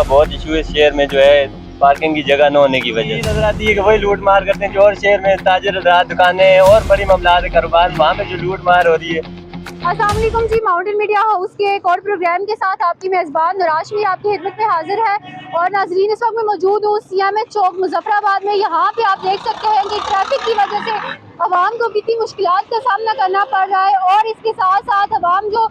बहुत इशू है शहर में जो है पार्किंग की जगह न होने की वजह से नजर आती है कि वही लूट मार करते हैं जो और शहर में ताजर दुकानें और बड़ी मामला कारोबार वहाँ पे जो लूट मार हो रही है। अस्सलाम वालेकुम जी, माउंटेन मीडिया हाउस के एक और प्रोग्राम के साथ आपकी मेज़बान नौराशमी आपकी खिदमत में हाजिर है। और नाजरीन, इस वक्त मैं मौजूद हूँ सियाम चौक मुजफ्फराबाद में। यहाँ पे आप देख सकते हैं कि ट्रैफिक की वजह से आवाम को कितनी मुश्किलात का सामना करना पड़ रहा है। और इसके साथ साथ आवाम जो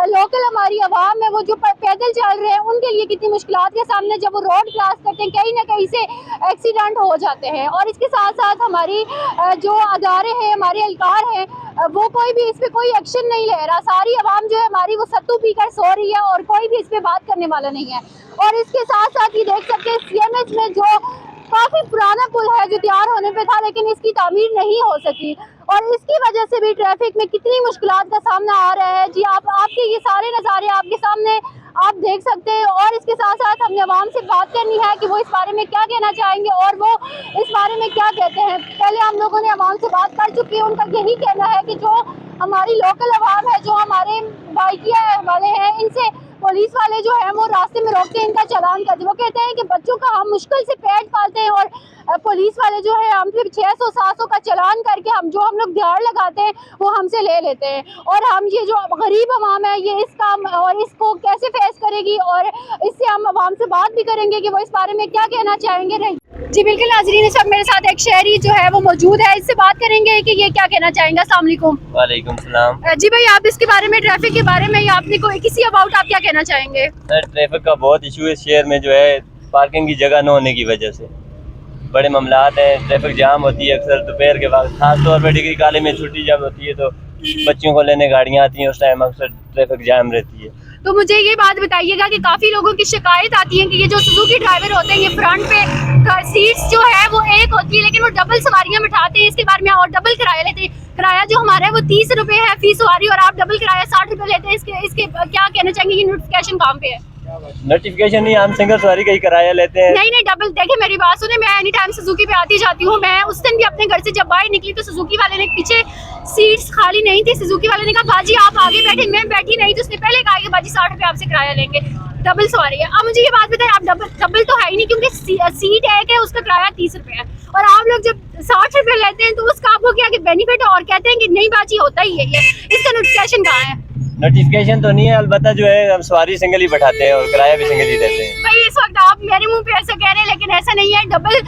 लोकल हमारी आवाम है वो जो पैदल चल रहे हैं उनके लिए कितनी मुश्किलात के सामने जब वो रोड क्रॉस करते हैं कहीं ना कहीं से एक्सीडेंट हो जाते हैं। और इसके साथ साथ हमारी जो अदारे हैं, हमारे एहलकार हैं, वो कोई भी इस पे कोई एक्शन नहीं ले रहा। सारी आवाम जो है हमारी वो सत्तू पीकर सो रही है और कोई भी इस पे बात करने वाला नहीं है। और इसके साथ साथ ये देख सकते हैं सीएमएच में जो काफी पुराना पुल है जो तैयार होने पे था लेकिन इसकी तामीर नहीं हो सकी और इसकी वजह से भी ट्रैफिक में कितनी मुश्किलात का सामना आ रहा है। जी आपके ये सारे नज़ारे आपके सामने आप देख सकते हैं। और इसके साथ साथ हमने आवाम से बात करनी है कि वो इस बारे में क्या कहना चाहेंगे और वो इस बारे में क्या कहते हैं। पहले हम लोगों ने आवाम से बात कर चुकी है, उनका यही कहना है कि जो हमारी लोकल आवाम है, जो हमारे बाइकिया वाले हैं, इनसे पुलिस वाले जो है वो रास्ते में रोक के इनका चालान करते हैं। वो कहते हैं कि बच्चों का हम मुश्किल से पेट पालते हैं और पुलिस वाले जो है हम फिर 600-700 का चालान करके हम लोग दिहाड़ लगाते हैं वो हमसे ले लेते हैं। और हम ये जो गरीब आवाम है ये इस काम और इसको कैसे फेस करेगी और इससे हम आवाम से बात भी करेंगे कि वो इस बारे में क्या कहना चाहेंगे। जी बिल्कुल नाजरीन, इस वक्त मेरे साथ एक शहरी जो है वो मौजूद है, इससे बात करेंगे कि ये क्या कहना चाहेंगे। अस्सलाम वालेकुम। वालेकुम सलाम। जी भाई, आप इसके बारे में ट्रैफिक के बारे में या आपने कोई किसी अबाउट आप क्या कहना चाहेंगे। ट्रैफिक का बहुत इशू है शहर में जो है पार्किंग की जगह न होने की वजह से बड़े मामलात हैं। ट्रैफिक जाम होती है अक्सर दोपहर के वक्त, खासतौर पर डिग्री कॉलेज में छुट्टी जब होती है तो बच्चों को लेने गाड़ियाँ आती हैं, उस टाइम अक्सर ट्रैफिक जाम रहती है। तो मुझे ये बात बताइएगा कि काफ़ी लोगों की शिकायत आती है कि ये जो सुजुकी ड्राइवर होते हैं ये फ्रंट पे सीट्स जो है वो एक होती है लेकिन वो डबल सवारियां बिठाते हैं, इसके बारे में और डबल किराया लेते हैं। किराया जो हमारा है वो 30 रुपये है फी सवारी और आप डबल किराया 60 रुपये लेते हैं। इसके क्या कहना चाहेंगे, ये नोटिफिकेशन काम पे है? नोटिफिकेशन नहीं, हम सिंगल सवारी का ही किराया लेते हैं। नहीं डबल। देखिए मेरी बात सुने, मैं एनी टाइम सुजुकी पे आती जाती हूँ। मैं उस दिन भी अपने घर से जब बाहर निकली तो सुजुकी वाले ने पीछे सीट्स खाली नहीं थी, सुजुकी वाले ने कहा बाजी आप आगे बैठे, मैं बैठी नहीं, तो उसने पहले कहा कि बाजी 60 रुपये आपसे किराया लेंगे, डबल सवारी है। अब मुझे ये बात बताइए, आप डबल तो है ही नहीं क्योंकि सीट है कि उसका किराया 30 रुपये है और आप लोग जब 60 रुपये लेते हैं तो उसका आपको क्या बेनिफिट है और कहते हैं कि नहीं बाजी होता ही है। इसका नोटिफिकेशन कहाँ है? नोटिफिकेशन तो नहीं है, अलबत्ता जो है हम सवारी सिंगल ही बैठाते हैं और किराया भी सिंगल ही देते हैं। भाई इस वक्त आप मेरे मुंह पे ऐसा कह रहे हैं लेकिन ऐसा नहीं है। डबल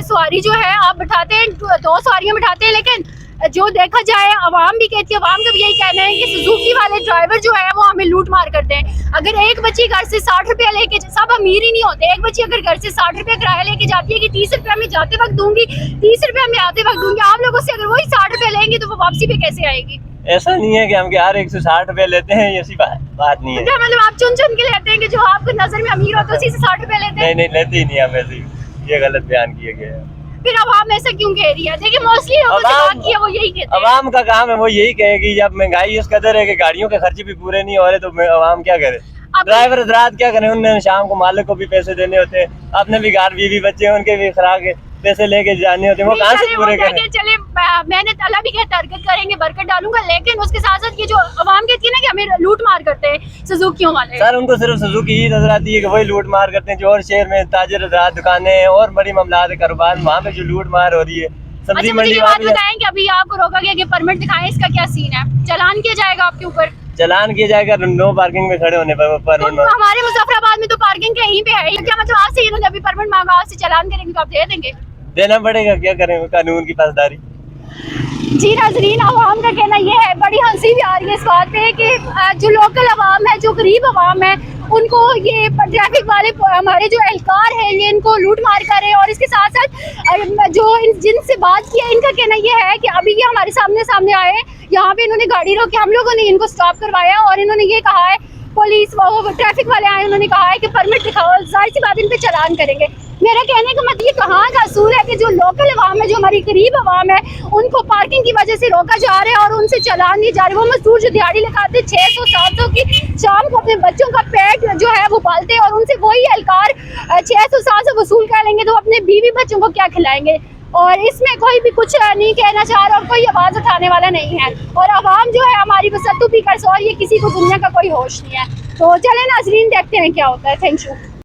सवारी जो है आप बैठाते हैं, 2 सवारियां बैठाते हैं, लेकिन जो देखा जाए आवाम भी कहती है, आवाम का भी यही कहना है कि सुजुकी वाले ड्राइवर जो है वो हमें लूट मार करते हैं। अगर एक बच्ची घर से 60 रुपया लेके, सब अमीर ही नहीं होते, एक बच्ची अगर घर से 60 रुपया किराया लेके जाती है कि 30 रुपया में जाते वक्त दूंगी, 30 रुपया में आते वक्त दूंगी, आप लोगों से अगर वही 60 रुपया लेंगे तो वो वापसी पे कैसे आएगी? ऐसा नहीं है कि हम यार 160 रुपये लेते हैं, ऐसी बात नहीं है। मतलब आप चुन चुन के लेते हैं कि जो आपको नजर में अमीर होता है उसी से 60 रुपया लेते हैं? नहीं लेते ही नहीं हम ऐसे, ये गलत बयान किया गया है। फिर आवाम ऐसा क्यों कह रही है? देखिए मोस्टली लोगों से बात की है वो यही कहते हैं। आवाम का काम है वो यही कहेगी, जब महंगाई इस कदर है कि गाड़ियों के खर्चे भी पूरे नहीं हो रहे तो आवाम क्या करे, ड्राइवर हजरात क्या करें, उन्हें शाम को मालिक को भी पैसे देने होते हैं, अपने भी घर बीवी बच्चे हैं उनके भी खुराक पैसे लेके जाने होते हैं, वो कहाँ से पूरे करें? चले मेहनत अल्लाह भी कहता है, हरकत करेंगे बरकत डालूंगा, लेकिन उसके साथ साथ ये जो आवाम कहती है ना कि हमें लूट मार करते हैं सुजुकियों वाले, सर उनको सिर्फ सुजुकी ही नजर आती है कि वही लूट मार करते हैं जो और शहर में ताजर दुकानें और बड़ी मामला कारोबार वहाँ पे जो लूट मार हो रही है। सब्जी मंडी बात बताएं कि अभी आपको रोका गया कि परमिट दिखाएं, इसका क्या सीन है? चालान किया जाएगा आपके ऊपर? चालान किया जाएगा नो पार्किंग में खड़े होने पर। तो हमारे मुजफ्फराबाद में तो पार्किंग कहीं पे है, क्या मतलब आज से इन्होंने अभी परमिट मांगा, आज से चालान करेंगे तो आप दे देंगे? देना पड़ेगा, क्या करें, कानून की पासदारी। जी नाजरीन, आवाम का कहना ये है, बड़ी हंसी भी आ रही है इस बात पे कि जो लोकल आवाम है, जो गरीब आवाम है, उनको ये ट्रैफिक वाले हमारे जो एहलकार हैं ये इनको लूट मार कर रहे हैं। और इसके साथ साथ जो जिनसे बात की है इनका कहना ये है कि अभी ये हमारे सामने आए, यहाँ पे इन्होंने गाड़ी रोकी, हम लोगों ने इनको स्टॉप करवाया और इन्होंने ये कहा है, पुलिस वो ट्रैफिक वाले आए, उन्होंने कहा है कि परमिट दिखाओ, जाहिर सी बात इन पे चालान करेंगे। मेरा कहने का मतलब ये कहाँ का असूल है कि जो लोकल अवाम है, जो हमारी गरीब अवाम है, उनको पार्किंग की वजह से रोका जा रहा है और उनसे चालान नहीं जा रहे। वो मजदूर जो दिहाड़ी लगाते 600-700 की, शाम को अपने बच्चों का पेट जो है वो पालते हैं और उनसे वही एहलकार 600-700 वसूल कर लेंगे तो अपने बीवी बच्चों को क्या खिलाएंगे? और इसमें कोई भी कुछ नहीं कहना चाह रहा और कोई आवाज़ उठाने वाला नहीं है और आवाम जो है हमारी बस सत्तू पीकर सो रही है, किसी को दुनिया का कोई होश नहीं है। तो चले नाजरीन देखते हैं क्या होता है। Thank you.